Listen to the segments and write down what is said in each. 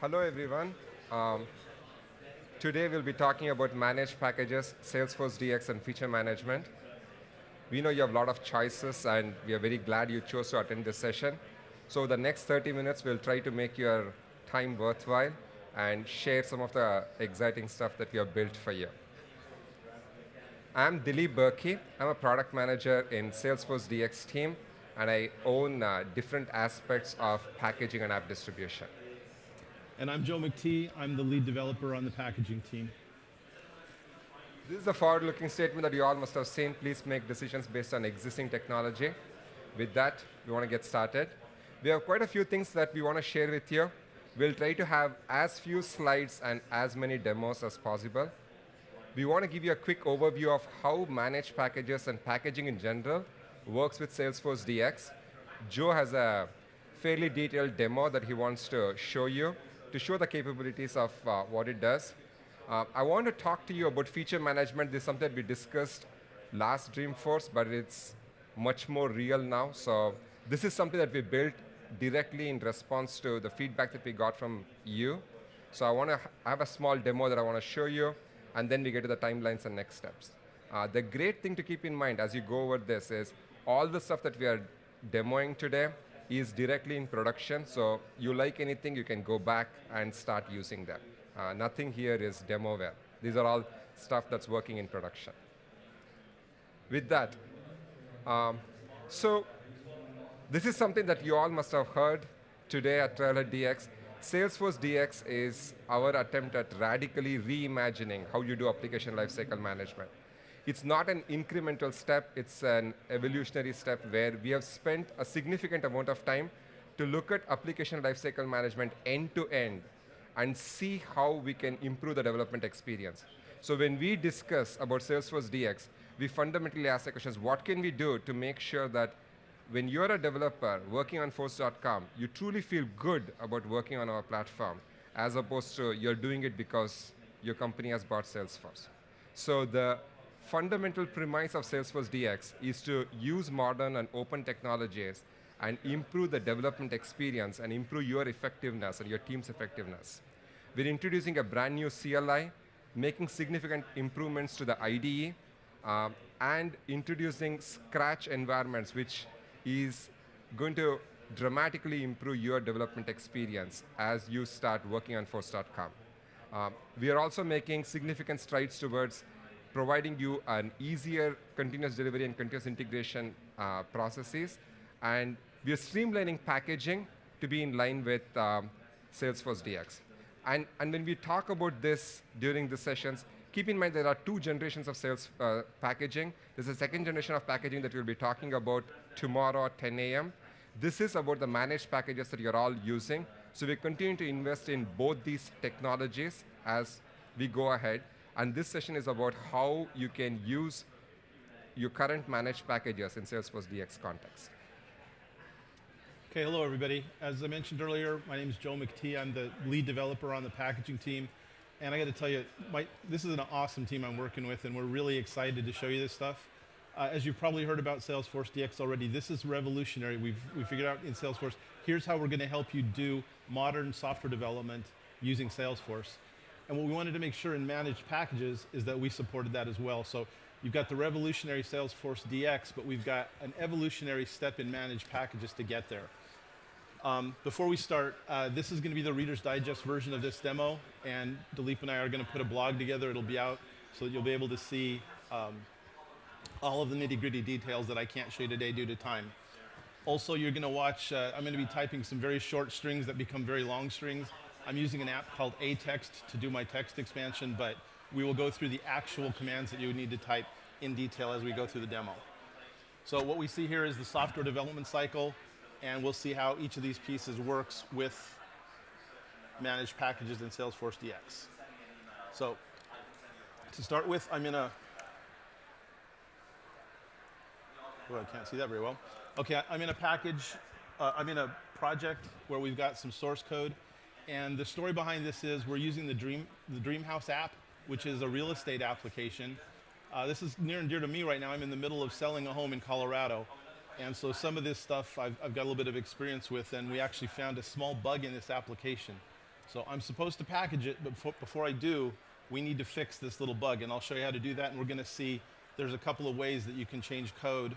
Hello, everyone. Um, Today, we'll be talking about managed packages, Salesforce DX, and feature management. We know you have a lot of choices, and we are very glad you chose to attend this session. So the next 30 minutes, we'll try to make your time worthwhile and share some of the exciting stuff that we have built for you. I'm Dilip Burki. I'm a product manager in Salesforce DX team, and I own different aspects of packaging and app distribution. And I'm Joe McTee. I'm the lead developer on the packaging team. This is a forward-looking statement that you all must have seen. Please make decisions based on existing technology. With that, we want to get started. We have quite a few things that we want to share with you. We'll try to have as few slides and as many demos as possible. We want to give you a quick overview of how managed packages and packaging in general works with Salesforce DX. Joe has a fairly detailed demo that he wants to show you to show the capabilities of what it does. I want to talk to you about feature management. This is something that we discussed last Dreamforce, but it's much more real now. So this is something that we built directly in response to the feedback that we got from you. So I want to have a small demo that I want to show you, and then we get to the timelines and next steps. The great thing to keep in mind as you go over this is all the stuff that we are demoing today is directly in production. So you like anything, you can go back and start using them. Nothing here is demoware. These are all stuff that's working in production. With that, so this is something that you all must have heard today at Trailer DX. Salesforce DX is our attempt at radically reimagining how you do application lifecycle management. It's not an incremental step, it's an evolutionary step where we have spent a significant amount of time to look at application lifecycle management end to end and see how we can improve the development experience. So when we discuss about Salesforce DX, we fundamentally ask the questions, what can we do to make sure that when you're a developer working on Force.com, you truly feel good about working on our platform, as opposed to you're doing it because your company has bought Salesforce. So the fundamental premise of Salesforce DX is to use modern and open technologies and improve the development experience and improve your effectiveness and your team's effectiveness. We're introducing a brand new CLI, making significant improvements to the IDE, and introducing Scratch environments, which is going to dramatically improve your development experience as you start working on Force.com. We are also making significant strides towards providing you an easier continuous delivery and continuous integration processes. And we are streamlining packaging to be in line with Salesforce DX. And when we talk about this during the sessions, keep in mind there are two generations of sales packaging. There's a second generation of packaging that we'll be talking about tomorrow at 10 a.m. This is about the managed packages that you're all using. So we continue to invest in both these technologies as we go ahead. And this session is about how you can use your current managed packages in Salesforce DX context. Okay, hello everybody. As I mentioned earlier, my name is Joe McTee. I'm the lead developer on the packaging team. And I got to tell you, this is an awesome team I'm working with, and we're really excited to show you this stuff. As you've probably heard about Salesforce DX already, this is revolutionary. We figured out in Salesforce, here's how we're going to help you do modern software development using Salesforce. And what we wanted to make sure in managed packages is that we supported that as well. So you've got the revolutionary Salesforce DX, but we've got an evolutionary step in managed packages to get there. Before we start, this is going to be the Reader's Digest version of this demo, and Dilip and I are going to put a blog together. It'll be out so that you'll be able to see all of the nitty-gritty details that I can't show you today due to time. Also, you're going to watch, I'm going to be typing some very short strings that become very long strings. I'm using an app called aText to do my text expansion, but we will go through the actual commands that you would need to type in detail as we go through the demo. So what we see here is the software development cycle, and we'll see how each of these pieces works with managed packages in Salesforce DX. So to start with, I'm in a, oh, I can't see that very well. Okay, I'm in a package, I'm in a project where we've got some source code. And the story behind this is we're using the Dreamhouse app, which is a real estate application. This is near and dear to me right now. I'm in the middle of selling a home in Colorado. And so some of this stuff I've got a little bit of experience with, and we actually found a small bug in this application. So I'm supposed to package it, but before I do, we need to fix this little bug, and I'll show you how to do that, and we're going to see there's a couple of ways that you can change code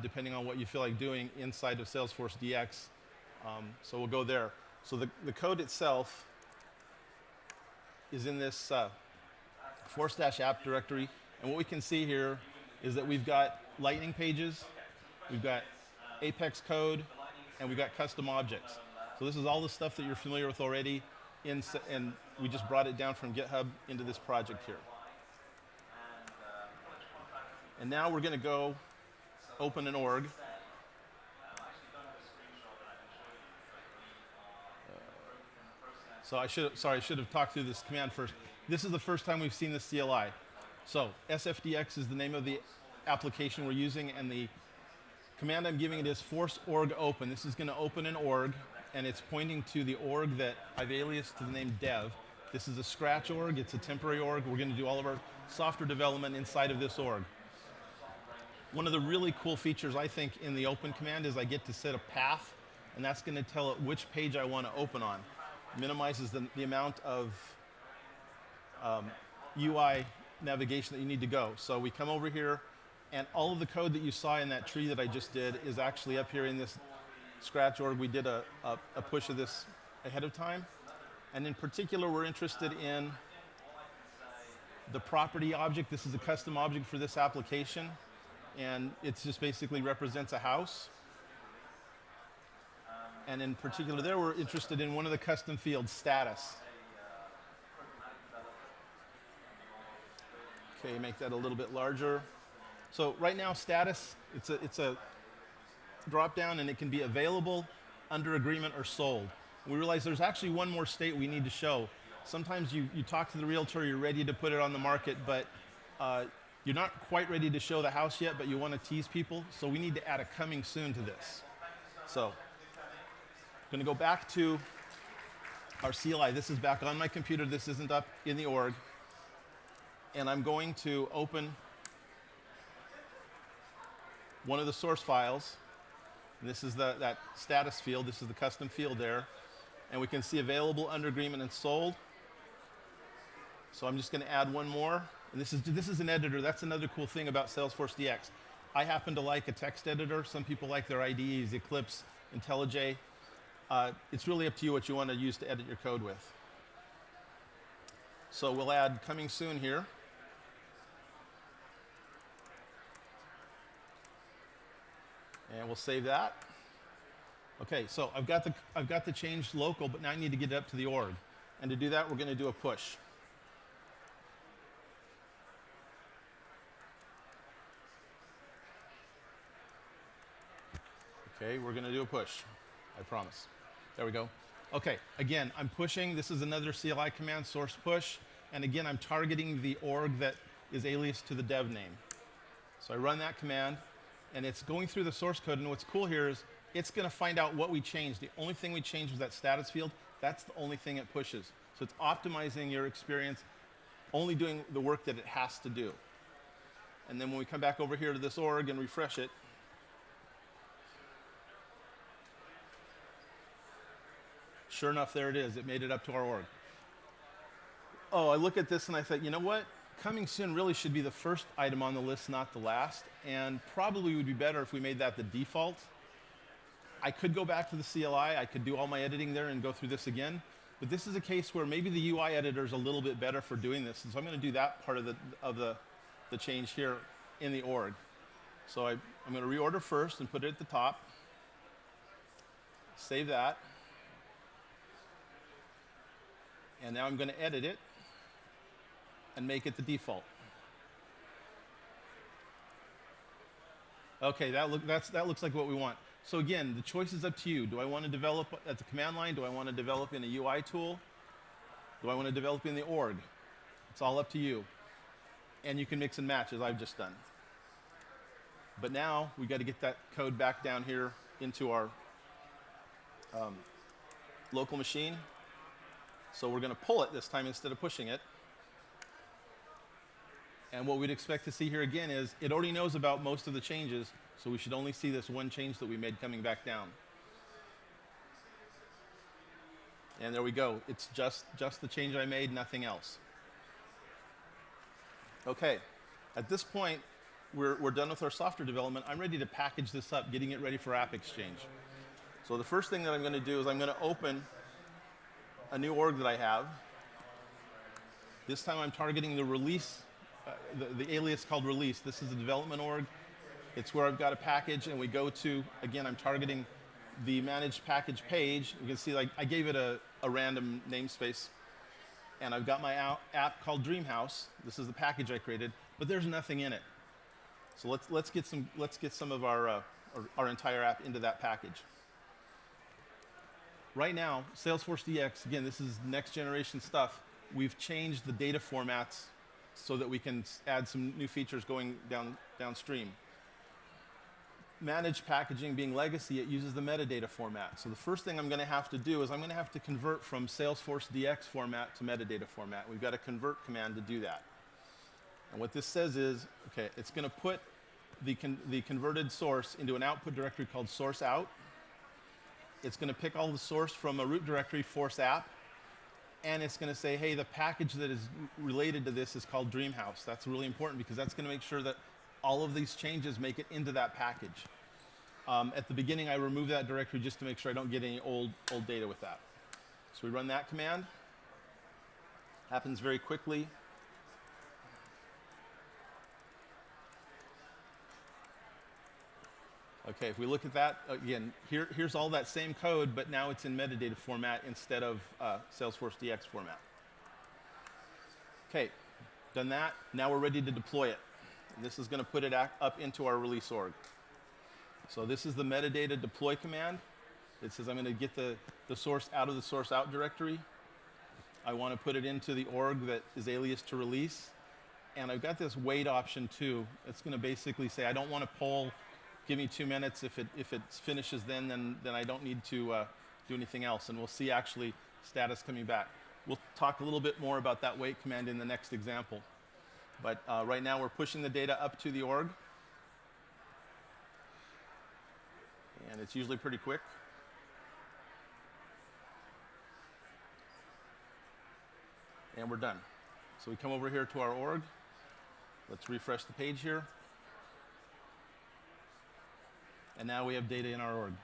depending on what you feel like doing inside of Salesforce DX. So we'll go there. So the code itself is in this force-app directory, and what we can see here is that we've got Lightning pages, we've got Apex code, and we've got custom objects. So this is all the stuff that you're familiar with already, and we just brought it down from GitHub into this project here. And now we're going to go open an org. So I should have talked through this command first. This is the first time we've seen this CLI. So SFDX is the name of the application we're using, and the command I'm giving it is force org open. This is going to open an org, and it's pointing to the org that I've aliased to the name dev. This is a scratch org. It's a temporary org. We're going to do all of our software development inside of this org. One of the really cool features, I think, in the open command is I get to set a path, and that's going to tell it which page I want to open on. Minimizes the amount of UI navigation that you need to go. So we come over here, and all of the code that you saw in that tree that I just did is actually up here in this scratch org. We did a push of this ahead of time. And in particular, we're interested in the property object. This is a custom object for this application, and it just basically represents a house. And in particular there, we're interested in one of the custom fields, status. Okay, make that a little bit larger. So right now, status, it's a drop down, and it can be available, under agreement, or sold. We realize there's actually one more state we need to show. Sometimes you talk to the realtor, you're ready to put it on the market, but you're not quite ready to show the house yet, but you want to tease people. So we need to add a coming soon to this. So I'm going to go back to our CLI. This is back on my computer. This isn't up in the org. And I'm going to open one of the source files. And this is that status field. This is the custom field there. And we can see available, under agreement, and sold. So I'm just going to add one more. And this is an editor. That's another cool thing about Salesforce DX. I happen to like a text editor. Some people like their IDEs, Eclipse, IntelliJ. It's really up to you what you want to use to edit your code with. So we'll add coming soon here. And we'll save that. Okay, so I've got the change local, but now I need to get it up to the org. And to do that, we're going to do a push. Okay, we're going to do a push. I promise. There we go. Okay, again, I'm pushing. This is another CLI command, source push. And again, I'm targeting the org that is alias to the dev name. So I run that command, and it's going through the source code. And what's cool here is it's going to find out what we changed. The only thing we changed was that status field. That's the only thing it pushes. So it's optimizing your experience, only doing the work that it has to do. And then when we come back over here to this org and refresh it, sure enough, there it is. It made it up to our org. Oh, I look at this and I thought, you know what? Coming soon really should be the first item on the list, not the last. And probably would be better if we made that the default. I could go back to the CLI. I could do all my editing there and go through this again. But this is a case where maybe the UI editor is a little bit better for doing this. And so I'm going to do that part of the change here in the org. So I'm going to reorder first and put it at the top. Save that. And now I'm going to edit it and make it the default. Okay, that looks like what we want. So again, the choice is up to you. Do I want to develop at the command line? Do I want to develop in a UI tool? Do I want to develop in the org? It's all up to you. And you can mix and match as I've just done. But now we've got to get that code back down here into our local machine. So we're going to pull it this time instead of pushing it. And what we'd expect to see here again is it already knows about most of the changes, so we should only see this one change that we made coming back down. And there we go. It's just the change I made, nothing else. Okay, at this point, we're done with our software development. I'm ready to package this up, getting it ready for App Exchange. So the first thing that I'm going to do is I'm going to open a new org that I have. This time I'm targeting the release, the alias called release. This is a development org. It's where I've got a package, and we go to, again, I'm targeting the managed package page. You can see like I gave it a random namespace, and I've got my app called Dreamhouse. This is the package I created, but there's nothing in it. So let's get some of our entire app into that package. Right now, Salesforce DX, again, this is next generation stuff. We've changed the data formats so that we can add some new features going downstream. Managed packaging being legacy, it uses the metadata format. So the first thing I'm going to have to do is I'm going to have to convert from Salesforce DX format to metadata format. We've got a convert command to do that. And what this says is, okay, it's going to put the converted source into an output directory called source out. It's going to pick all the source from a root directory, force app, and it's going to say, hey, the package that is related to this is called Dreamhouse. That's really important because that's going to make sure that all of these changes make it into that package. At the beginning, I remove that directory just to make sure I don't get any old data with that. So we run that command. Happens very quickly. Okay, if we look at that, again, here's all that same code, but now it's in metadata format instead of Salesforce DX format. Okay, done that. Now we're ready to deploy it. And this is going to put it up into our release org. So this is the metadata deploy command. It says I'm going to get the source out of the source out directory. I want to put it into the org that is alias to release. And I've got this wait option too. It's going to basically say I don't want to poll. Give me 2 minutes. If it finishes then I don't need to do anything else. And we'll see actually status coming back. We'll talk a little bit more about that wait command in the next example. But right now we're pushing the data up to the org. And it's usually pretty quick. And we're done. So we come over here to our org. Let's refresh the page here. And now we have data in our org.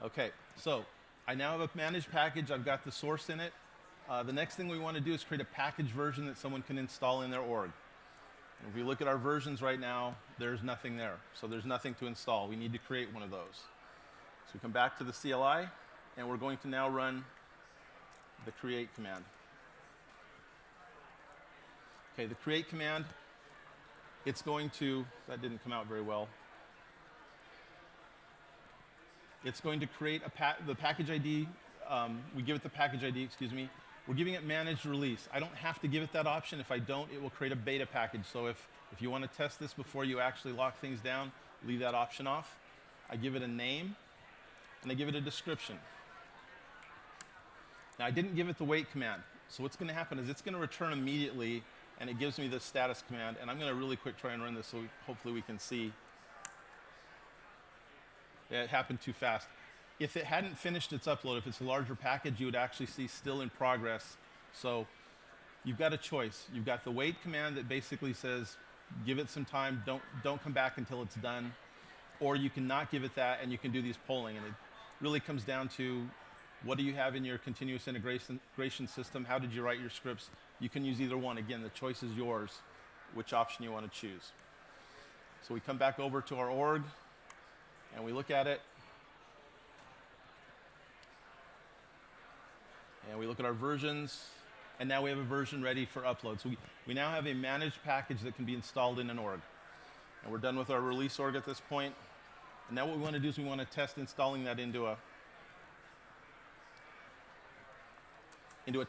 Okay, so I now have a managed package. I've got the source in it. The next thing we want to do is create a package version that someone can install in their org. And if we look at our versions right now, there's nothing there. So there's nothing to install. We need to create one of those. So we come back to the CLI, and we're going to now run the create command. Okay, the create command, it's going to, that didn't come out very well. It's going to create the package ID. We give it the package ID, excuse me. We're giving it managed release. I don't have to give it that option. If I don't, it will create a beta package. So if you want to test this before you actually lock things down, leave that option off. I give it a name, and I give it a description. Now, I didn't give it the wait command. So what's going to happen is it's going to return immediately, and it gives me the status command. And I'm going to really quick try and run this so hopefully we can see. Yeah, it happened too fast. If it hadn't finished its upload, if it's a larger package, you would actually see still in progress. So you've got a choice. You've got the wait command that basically says, give it some time, don't come back until it's done. Or you can not give it that, and you can do these polling. And it really comes down to what do you have in your continuous integration system? How did you write your scripts? You can use either one. Again, the choice is yours, which option you want to choose. So we come back over to our org, and we look at it. And we look at our versions, and now we have a version ready for upload. So we now have a managed package that can be installed in an org. And we're done with our release org at this point. And now what we want to do is we want to test installing that into a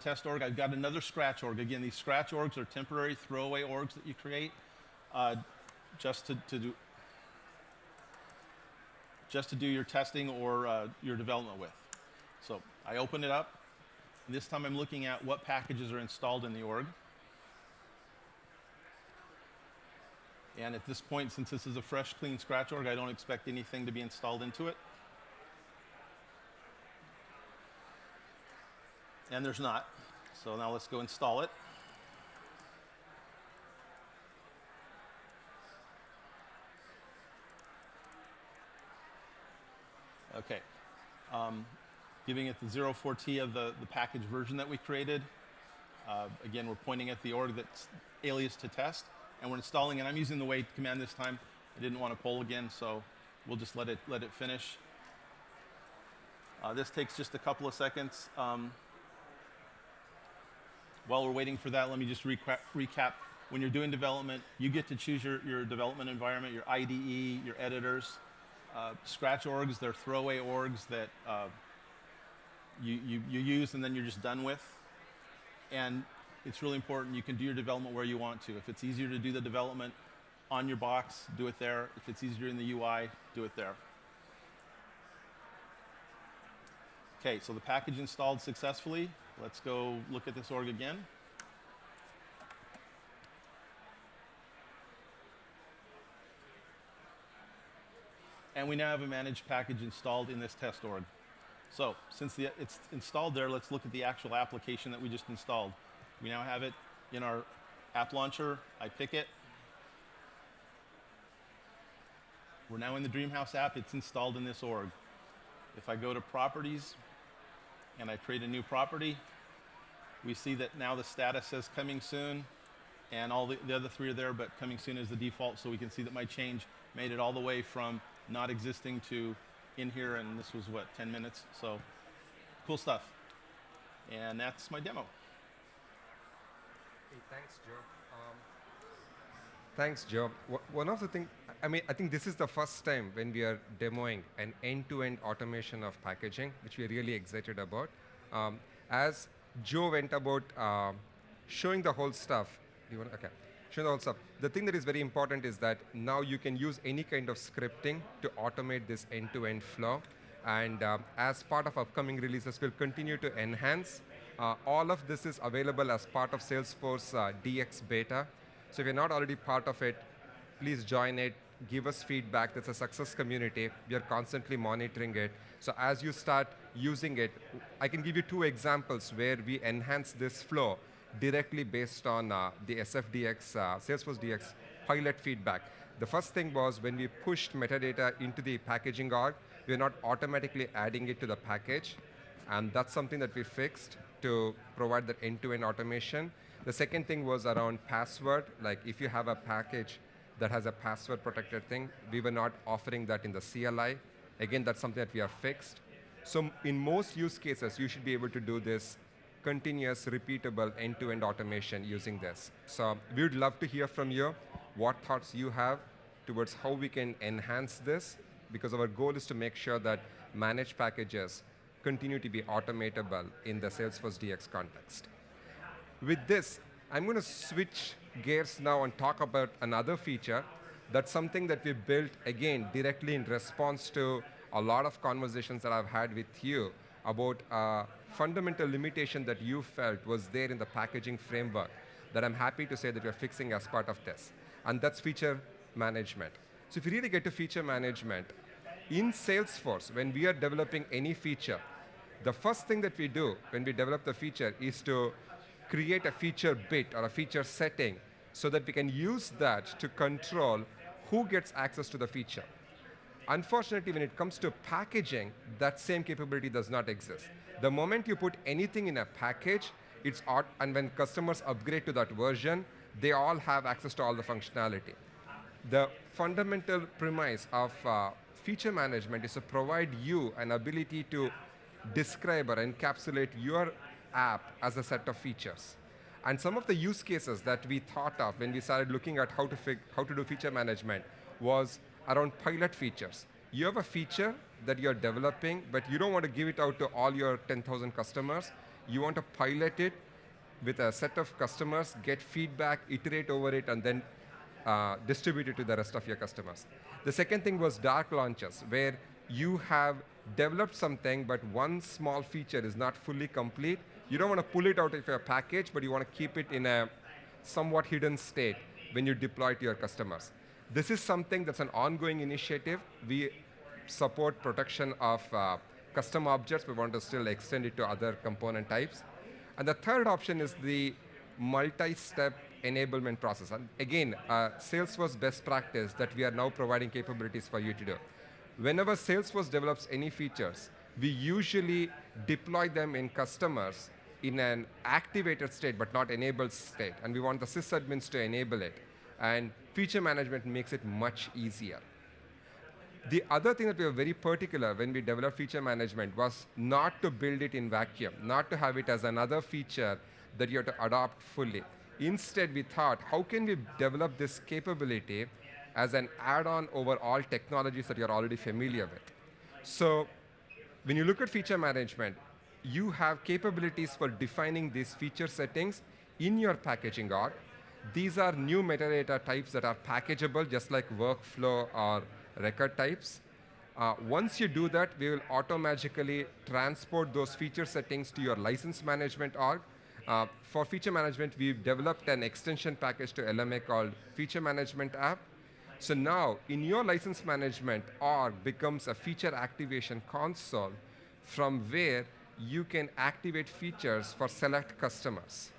test org. I've got another scratch org. Again, these scratch orgs are temporary throwaway orgs that you create just to do your testing or your development with. So I open it up. This time I'm looking at what packages are installed in the org. And at this point, since this is a fresh, clean scratch org, I don't expect anything to be installed into it. And there's not. So now let's go install it. Okay. Giving it the 04T of the package version that we created. Again, we're pointing at the org that's alias to test, and we're installing it. I'm using the wait command this time. I didn't want to poll again, so we'll just let it finish. This takes just a couple of seconds. While we're waiting for that, let me just recap. When you're doing development, you get to choose your development environment, your IDE, your editors. Scratch orgs, they're throwaway orgs that you use and then you're just done with. And it's really important, you can do your development where you want to. If it's easier to do the development on your box, do it there. If it's easier in the UI, do it there. Okay, so the package installed successfully. Let's go look at this org again. And we now have a managed package installed in this test org. So since it's installed there, let's look at the actual application that we just installed. We now have it in our app launcher. I pick it. We're now in the Dreamhouse app. It's installed in this org. If I go to properties and I create a new property, we see that now the status says coming soon, and all the other three are there, but coming soon is the default, so we can see that my change made it all the way from not existing to in here, and this was, what, 10 minutes? So cool stuff. And that's my demo. Hey, thanks, Joe. Thanks, Joe. One of the things, I think this is the first time when we are demoing an end-to-end automation of packaging, which we are really excited about. As Joe went about showing the whole stuff, do you want to, okay. Showing the whole stuff. The thing that is very important is that now you can use any kind of scripting to automate this end-to-end flow. And as part of upcoming releases, we'll continue to enhance. All of this is available as part of Salesforce DX beta. So if you're not already part of it, please join it. Give us feedback. That's a success community. We are constantly monitoring it. So as you start using it, I can give you 2 examples where we enhance this flow directly based on the SFDX, Salesforce DX pilot feedback. The first thing was when we pushed metadata into the packaging org, we're not automatically adding it to the package. And that's something that we fixed to provide that end-to-end automation. The second thing was around password. Like if you have a package that has a password protected thing, we were not offering that in the CLI. Again, that's something that we have fixed. So in most use cases, you should be able to do this continuous, repeatable, end-to-end automation using this. So we would love to hear from you what thoughts you have towards how we can enhance this, because our goal is to make sure that managed packages continue to be automatable in the Salesforce DX context. With this, I'm going to switch gears now and talk about another feature. That's something that we built, again, directly in response to a lot of conversations that I've had with you about a fundamental limitation that you felt was there in the packaging framework that I'm happy to say that we're fixing as part of this. And that's feature management. So if you really get to feature management, in Salesforce, when we are developing any feature, the first thing that we do when we develop the feature is to create a feature bit or a feature setting so that we can use that to control who gets access to the feature. Unfortunately, when it comes to packaging, that same capability does not exist. The moment you put anything in a package, it's odd, and when customers upgrade to that version, they all have access to all the functionality. The fundamental premise of feature management is to provide you an ability to describe or encapsulate your app as a set of features. And some of the use cases that we thought of when we started looking at how to do feature management was around pilot features. You have a feature that you're developing, but you don't want to give it out to all your 10,000 customers. You want to pilot it with a set of customers, get feedback, iterate over it, and then distribute it to the rest of your customers. The second thing was dark launches, where you have developed something, but one small feature is not fully complete. You don't want to pull it out of your package, but you want to keep it in a somewhat hidden state when you deploy to your customers. This is something that's an ongoing initiative. We support protection of custom objects. We want to still extend it to other component types. And the third option is the multi-step enablement process. And again, Salesforce best practice that we are now providing capabilities for you to do. Whenever Salesforce develops any features, we usually deploy them in customers in an activated state, but not enabled state. And we want the sysadmins to enable it. And feature management makes it much easier. The other thing that we were very particular when we developed feature management was not to build it in vacuum, not to have it as another feature that you have to adopt fully. Instead, we thought, how can we develop this capability as an add-on over all technologies that you're already familiar with? So when you look at feature management, you have capabilities for defining these feature settings in your packaging org. These are new metadata types that are packageable, just like workflow or record types. Once you do that, we will automatically transport those feature settings to your license management org. For feature management, we've developed an extension package to LMA called Feature Management App. So now, in your license management org becomes a feature activation console from where you can activate features for select customers.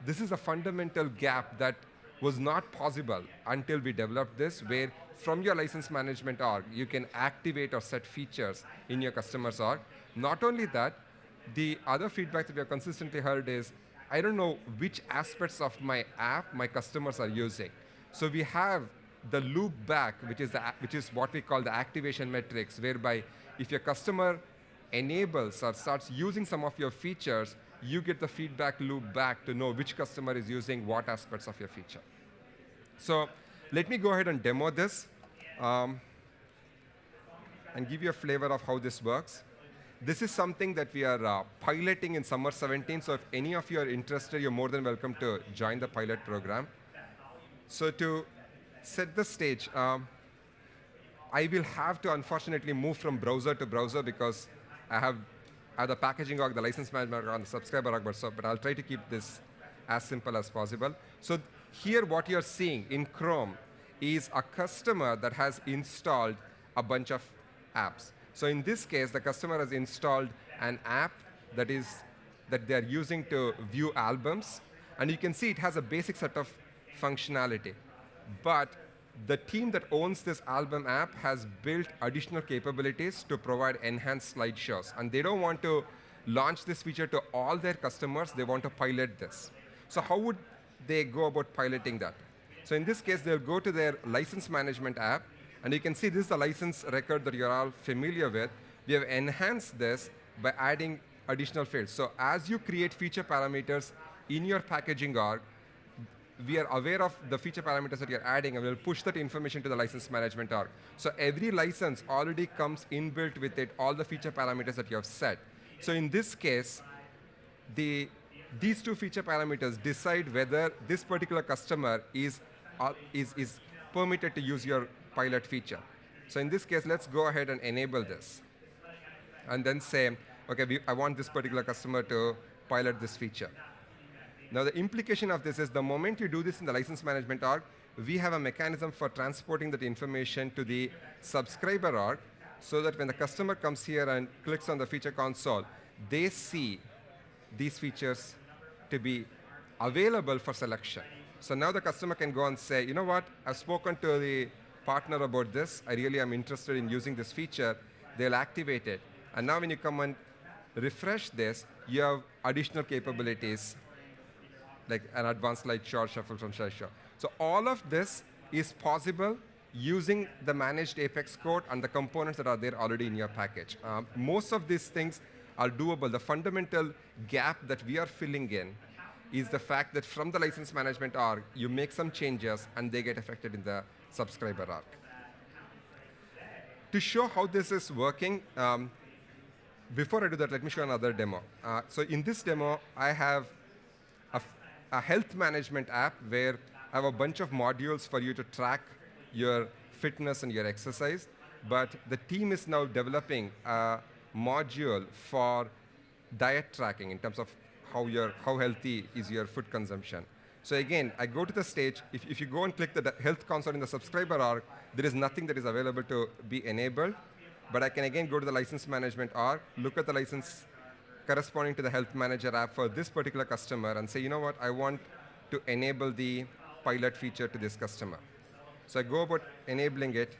This is a fundamental gap that was not possible until we developed this, where from your license management org, you can activate or set features in your customer's org. Not only that, the other feedback that we have consistently heard is, I don't know which aspects of my app my customers are using. So we have the loop back, which is what we call the activation metrics, whereby if your customer enables or starts using some of your features, you get the feedback loop back to know which customer is using what aspects of your feature. So let me go ahead and demo this and give you a flavor of how this works. This is something that we are piloting in summer 17, so if any of you are interested, you're more than welcome to join the pilot program. So to set the stage, I will have to unfortunately move from browser to browser because I have the packaging org, the license management org, the subscriber org, but I'll try to keep this as simple as possible. So here what you're seeing in Chrome is a customer that has installed a bunch of apps. So in this case, the customer has installed an app that they're using to view albums. And you can see it has a basic set of functionality. But the team that owns this album app has built additional capabilities to provide enhanced slideshows. And they don't want to launch this feature to all their customers. They want to pilot this. So how would they go about piloting that? So in this case, they'll go to their license management app. And you can see this is the license record that you're all familiar with. We have enhanced this by adding additional fields. So as you create feature parameters in your packaging org, we are aware of the feature parameters that you're adding, and we'll push that information to the license management org. So every license already comes inbuilt with it, all the feature parameters that you have set. So in this case, these two feature parameters decide whether this particular customer is permitted to use your pilot feature. So in this case, let's go ahead and enable this. And then say, OK, I want this particular customer to pilot this feature. Now, the implication of this is the moment you do this in the license management org, we have a mechanism for transporting that information to the subscriber org so that when the customer comes here and clicks on the feature console, they see these features to be available for selection. So now the customer can go and say, you know what, I've spoken to the partner about this. I really am interested in using this feature. They'll activate it. And now when you come and refresh this, you have additional capabilities like an advanced slideshow, shuffle from slideshow. So all of this is possible using the managed Apex code and the components that are there already in your package. Most of these things are doable. The fundamental gap that we are filling in is the fact that from the license management org, you make some changes and they get affected in the subscriber org. To show how this is working, before I do that, let me show another demo. So in this demo, I have a health management app where I have a bunch of modules for you to track your fitness and your exercise. But the team is now developing a module for diet tracking in terms of how healthy is your food consumption. So again, I go to the stage. If you go and click the health console in the subscriber org, there is nothing that is available to be enabled. But I can again go to the license management org, look at the license corresponding to the health manager app for this particular customer and say, you know what, I want to enable the pilot feature to this customer. So I go about enabling it.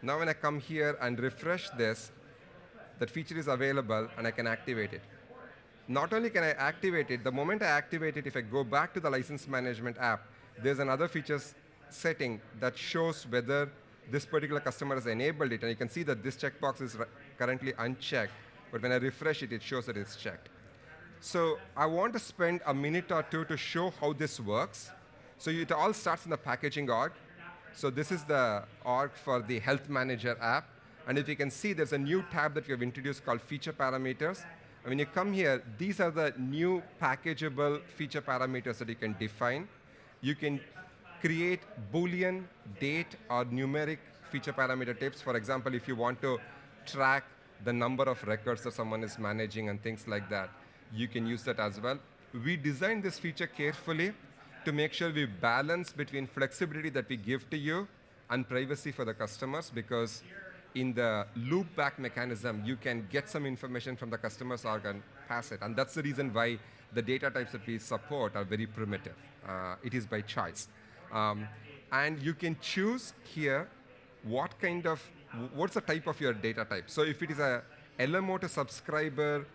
Now when I come here and refresh this, that feature is available and I can activate it. Not only can I activate it, the moment I activate it, if I go back to the license management app, there's another features setting that shows whether this particular customer has enabled it. And you can see that this checkbox is currently unchecked. But when I refresh it, it shows that it's checked. So I want to spend a minute or two to show how this works. So it all starts in the packaging org. So this is the org for the health manager app. And if you can see, there's a new tab that we have introduced called feature parameters. And when you come here, these are the new packageable feature parameters that you can define. You can create Boolean, date, or numeric feature parameter types. For example, if you want to track the number of records that someone is managing and things like that, you can use that as well. We designed this feature carefully to make sure we balance between flexibility that we give to you and privacy for the customers, because in the loop-back mechanism, you can get some information from the customer's org and pass it. And that's the reason why the data types that we support are very primitive. It is by choice. And you can choose here what's the type of your data type. So if it is a LMO to subscriber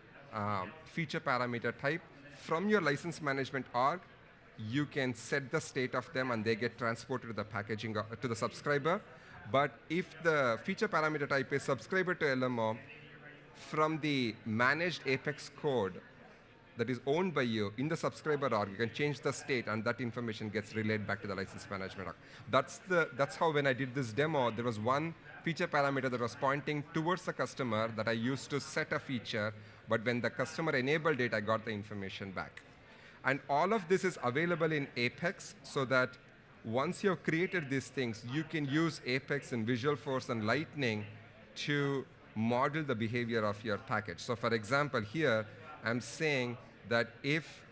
feature parameter type, from your license management org, you can set the state of them and they get transported to the packaging to the subscriber. But if the feature parameter type is subscriber to LMO, from the managed Apex code that is owned by you in the subscriber org, you can change the state and that information gets relayed back to the license management org. That's how when I did this demo, there was one feature parameter that was pointing towards the customer that I used to set a feature, but when the customer enabled it, I got the information back. And all of this is available in Apex so that once you've created these things, you can use Apex and Visualforce and Lightning to model the behavior of your package. So for example, here, I'm saying that if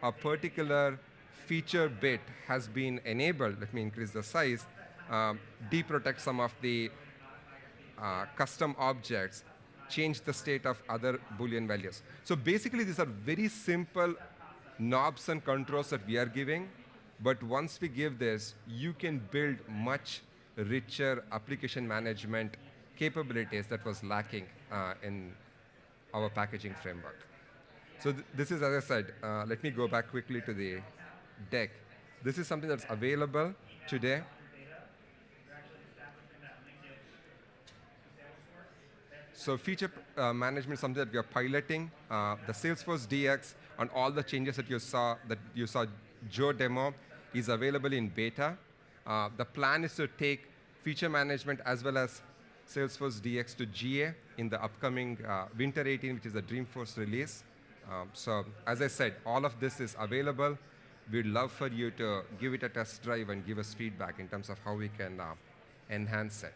a particular feature bit has been enabled, let me increase the size, deprotect some of the custom objects, change the state of other Boolean values. So basically, these are very simple knobs and controls that we are giving. But once we give this, you can build much richer application management capabilities that was lacking in our packaging framework. So this is, as I said, let me go back quickly to the deck. This is something that's available today. So feature management is something that we are piloting. The Salesforce DX and all the changes that you saw Joe demo is available in beta. The plan is to take feature management as well as Salesforce DX to GA in the upcoming Winter 18, which is the Dreamforce release. So as I said, all of this is available. We'd love for you to give it a test drive and give us feedback in terms of how we can enhance it.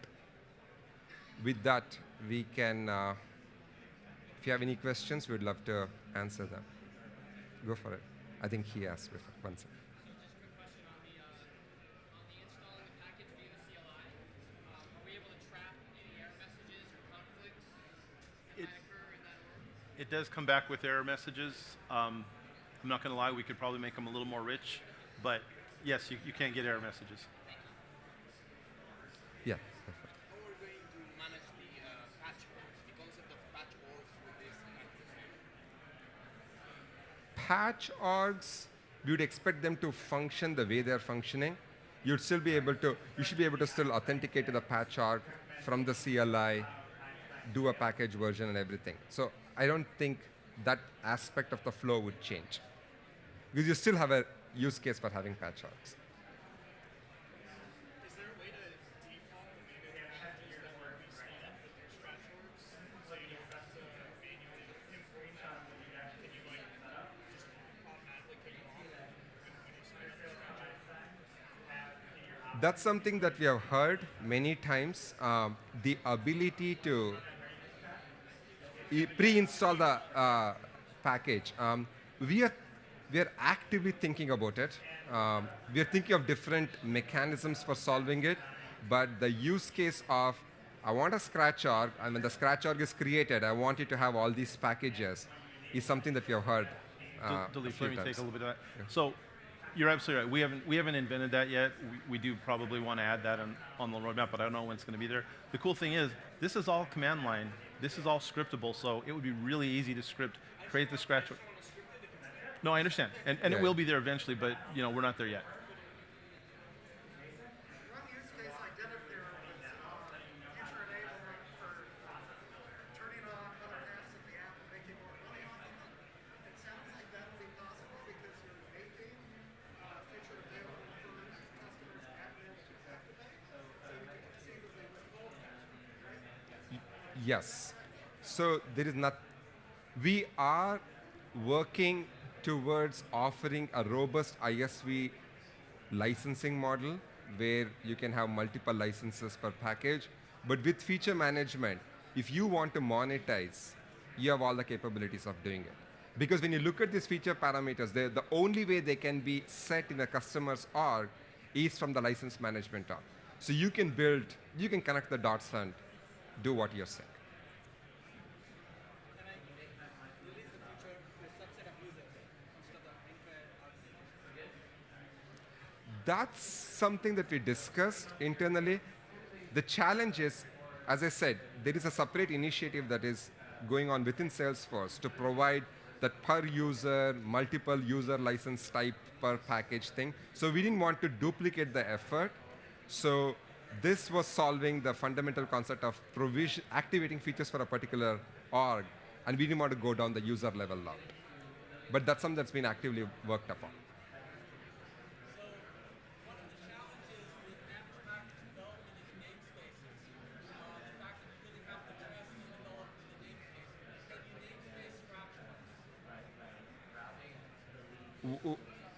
With that, we can, if you have any questions, we'd love to answer them. Go for it. I think he asked before. One second. It does come back with error messages. I'm not going to lie, we could probably make them a little more rich, but yes, you can get error messages. Yeah. How are we going to manage the patch orgs, the concept of patch orgs with this? Patch orgs, we would expect them to function the way they're functioning. You should be able to still authenticate to the patch org from the CLI, do a package version and everything. So I don't think that aspect of the flow would change, because you still have a use case for having patch orgs. Is there a way to default maybe the packages that will be spun up with your scratch orgs, so you don't have to manually import them? Can you like just automatically kick them off when you spin up your scratch orgs? That's something that we have heard many times. The ability to pre-install the package. We are actively thinking about it. We are thinking of different mechanisms for solving it, but the use case of, I want a scratch org, and when the scratch org is created, I want it to have all these packages, is something that we have heard a Delete, few let me times. take a little bit of that. So you're absolutely right. We haven't invented that yet. We do probably want to add that on the roadmap, but I don't know when it's going to be there. The cool thing is, this is all command line. This is all scriptable, so it would be really easy to script, create the scratch. No, I understand, and Yeah. it will be there eventually, but we're not there yet. One use case I did it there was future enablement for turning on other halves of the app and making more money off of them. It sounds like that would be possible because you're making feature available for customers at them to activate, so you can conceivably withhold that, right? Yes. So there is not. We are working towards offering a robust ISV licensing model where you can have multiple licenses per package. But with feature management, if you want to monetize, you have all the capabilities of doing it. Because when you look at these feature parameters, the only way they can be set in a customer's org is from the license management org. So you can connect the dots and do what you're saying. That's something that we discussed internally. The challenge is, as I said, there is a separate initiative that is going on within Salesforce to provide that per user, multiple user license type per package thing. So we didn't want to duplicate the effort. So this was solving the fundamental concept of activating features for a particular org, and we didn't want to go down the user level route. But that's something that's been actively worked upon.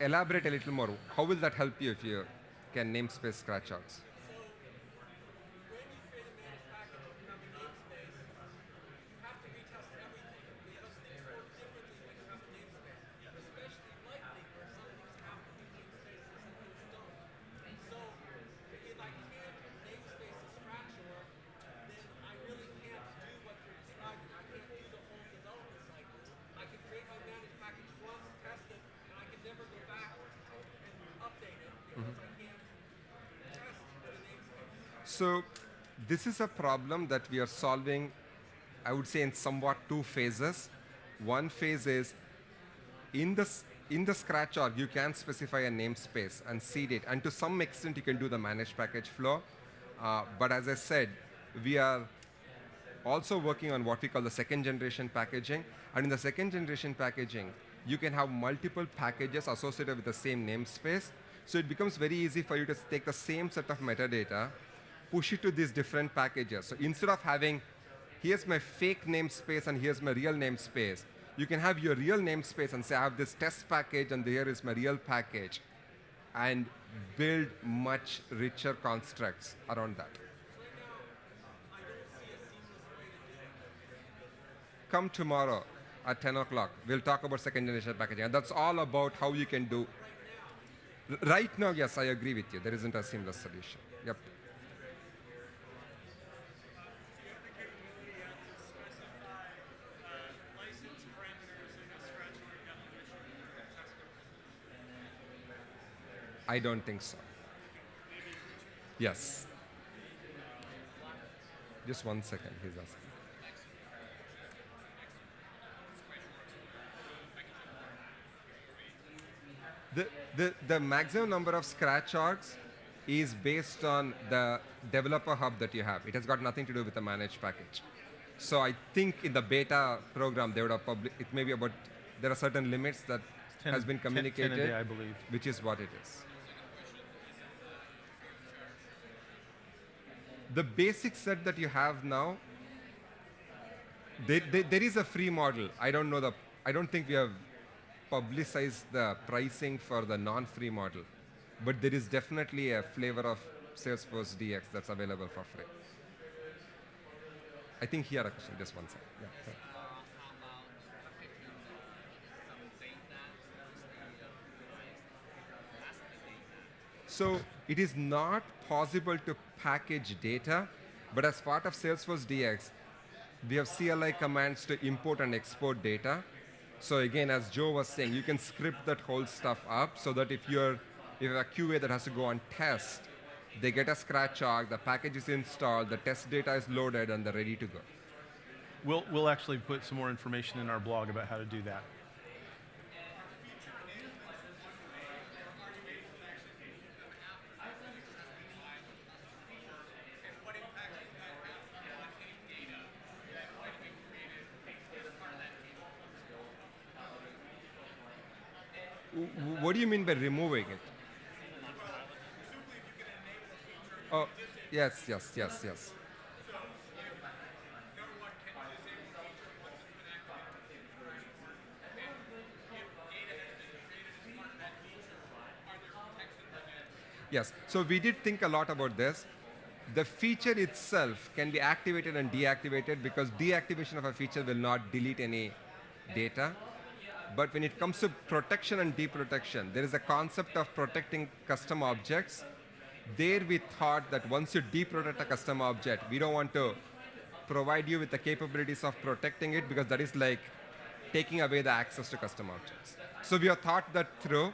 Elaborate a little more. How will that help you if you can namespace scratch outs? So this is a problem that we are solving, I would say, in somewhat two phases. One phase is in the scratch org, you can specify a namespace and seed it, and to some extent you can do the managed package flow. But as I said, we are also working on what we call the second generation packaging. And in the second generation packaging, you can have multiple packages associated with the same namespace. So it becomes very easy for you to take the same set of metadata, push it to these different packages. So instead of having, here's my fake namespace and here's my real namespace, you can have your real namespace and say, I have this test package and here is my real package, and build much richer constructs around that. Come tomorrow at 10 o'clock. We'll talk about second generation packaging. And that's all about how you can do. Right now, yes, I agree with you. There isn't a seamless solution. Yep. I don't think so. Yes. Just 1 second, he's asking. The maximum number of scratch orgs is based on the developer hub that you have. It has got nothing to do with the managed package. So I think in the beta program, they would have it may be about, there are certain limits that has been communicated, 10 a day, I believe. which is what it is. The basic set that you have now, there is a free model. I don't think we have publicized the pricing for the non-free model, but there is definitely a flavor of Salesforce DX that's available for free. I think he had a question. Just 1 second. Yeah. Sorry. So it is not possible to package data, but as part of Salesforce DX, we have CLI commands to import and export data. So again, as Joe was saying, you can script that whole stuff up so that if you have a QA that has to go and test, they get a scratch arc, the package is installed, the test data is loaded, and they're ready to go. We'll actually put some more information in our blog about how to do that. What do you mean by removing it? Oh, yes, yes, yes, yes. Yes, so we did think a lot about this. The feature itself can be activated and deactivated because deactivation of a feature will not delete any data. But when it comes to protection and deprotection, there is a concept of protecting custom objects. There we thought that once you deprotect a custom object, we don't want to provide you with the capabilities of protecting it because that is like taking away the access to custom objects. So we have thought that through.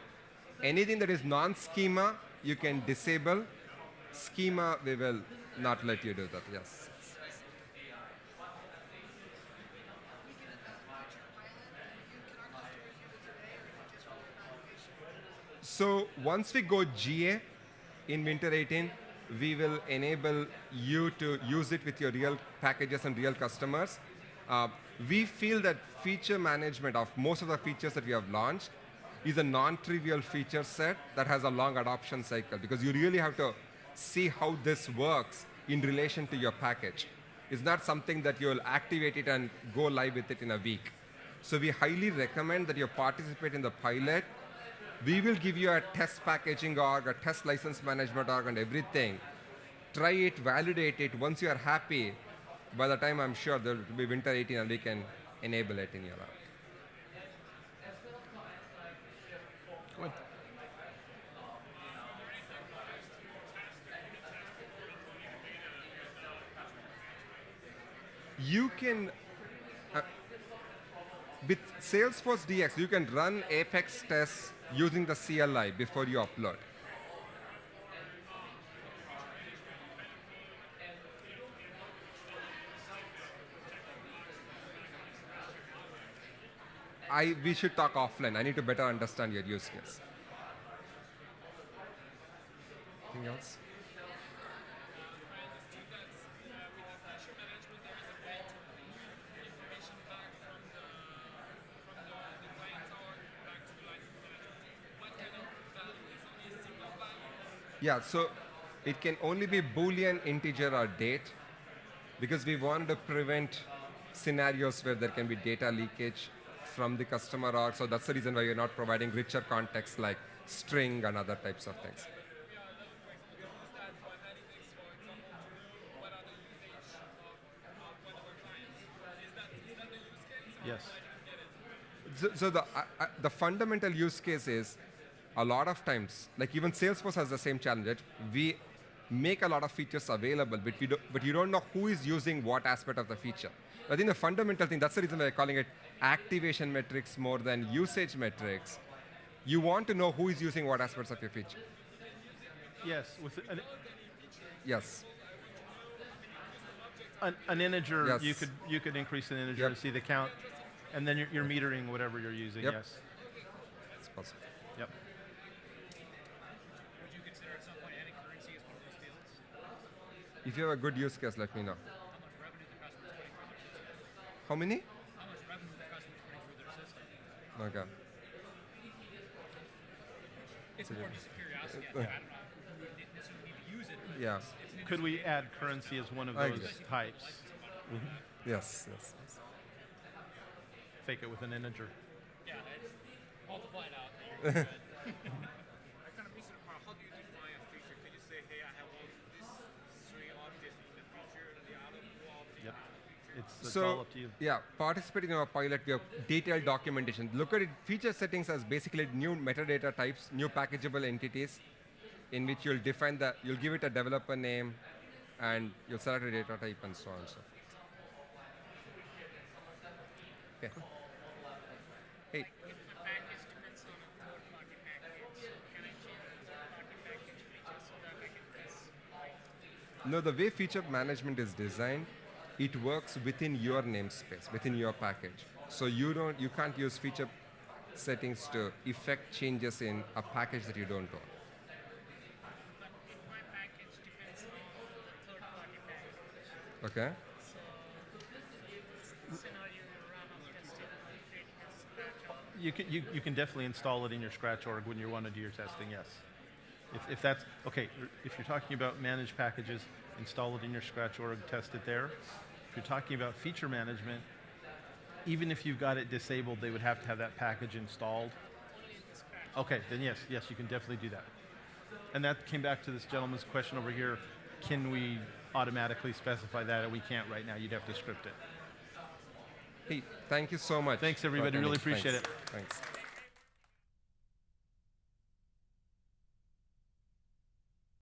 Anything that is non-schema, you can disable. Schema, we will not let you do that, yes. So once we go GA in Winter 18, we will enable you to use it with your real packages and real customers. We feel that feature management of most of the features that we have launched is a non-trivial feature set that has a long adoption cycle because you really have to see how this works in relation to your package. It's not something that you'll activate it and go live with it in a week. So we highly recommend that you participate in the pilot. We will give you a test packaging org, a test license management org, and everything. Try it, validate it. Once you are happy, by the time I'm sure there will be Winter 18 and we can enable it in your app. Good. You can, with Salesforce DX, you can run Apex tests using the CLI before you upload. We should talk offline. I need to better understand your use case. Anything else? Yeah, so it can only be Boolean, integer, or date because we want to prevent scenarios where there can be data leakage from the customer org. So that's the reason why you're not providing richer context like string and other types of things. Yes. So the fundamental use case is a lot of times, like even Salesforce has the same challenge. Right? We make a lot of features available, but you don't know who is using what aspect of the feature. I think the fundamental thing, that's the reason why we're calling it activation metrics more than usage metrics. You want to know who is using what aspects of your feature. Yes. Yes. An integer, Yes. you could increase an integer Yep. to see the count, and then you're metering whatever you're using. Yep. Yes. It's possible. Yep. Would you consider at some point adding currency as one of those fields? If you have a good use case, let me know. How much revenue the customer's putting through their system? How many? How much revenue the customer's putting through their system? Okay. It's more just a curiosity. I don't know. We wouldn't necessarily need to use it. But Yeah. it's an Could we add currency as one of I those agree. types? Yes. Fake it with an integer. yeah, it's multiply it out. You're good. I kind of recent how do you define a feature? Can you say, hey, I have all this string objects in the feature and the out of object Yep. in the feature? It's So, all up to you. yeah, participating in our pilot, we have detailed documentation. Look at it, feature settings as basically new metadata types, new packageable entities, in which you'll give it a developer name, and you'll select a data type and so on and so forth. Okay. No, the way feature management is designed, it works within your namespace, within your package. So you can't use feature settings to effect changes in a package that you don't own. But in my package depends on the third-party package. Okay? So this scenario you run of testing by creating a scratch org. You can definitely install it in your Scratch org when you want to do your testing, yes. If that's, okay, if you're talking about managed packages, install it in your Scratch org, test it there. If you're talking about feature management, even if you've got it disabled, they would have to have that package installed. Only in the scratch. Okay, then yes, you can definitely do that. And that came back to this gentleman's question over here, can we automatically specify that? We can't right now, you'd have to script it. Hey, thank you so much. Thanks for everybody, really attending. appreciate Thanks. it. Thanks.